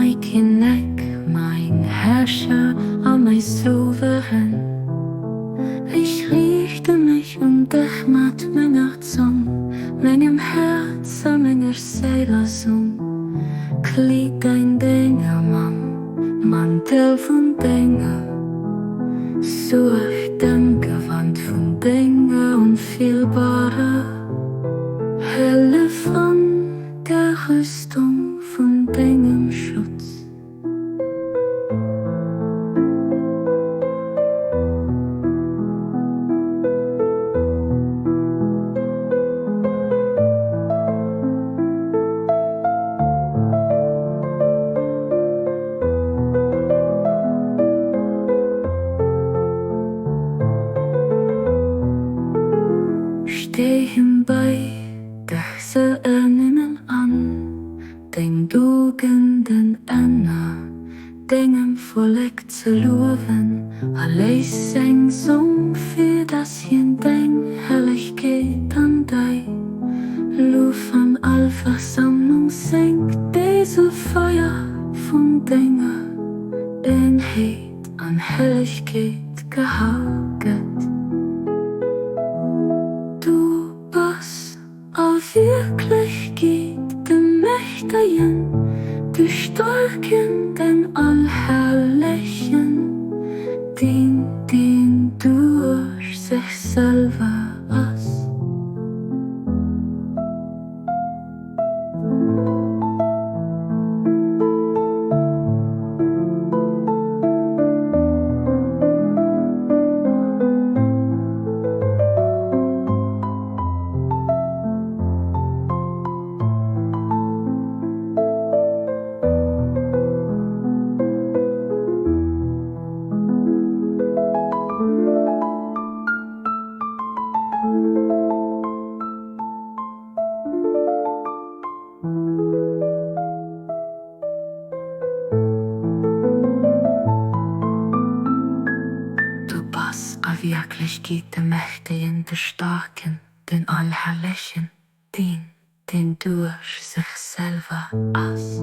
mein Kinnek, mein Herrscher, mein Souverän. Ich riichte mich Dech mit menger Zong, mengem Häerz, menger Séil soen. Kleed Däin Dénger, Mantel von Denger Suerg, dem Gewand von Denger und vielbare helle von der Rüstung von Dengem Schutz. Stehen bei Dech an, Deng Dugenden Dengem Vollek zu loven, alles seng Zong für das Hien Deng Herrlechkeet an Däi Luef an all Versammlung senkt diese Feuer von Denger Eenheet an Herrlechkeet gehaget. Wierklechkeet de Mächtegen, du Starken, den Allherrlechen, den durch sich selber ass. Wierklechkeet de Mächtegen, de Starken, den Allherrlechen, den durch sich selber ass.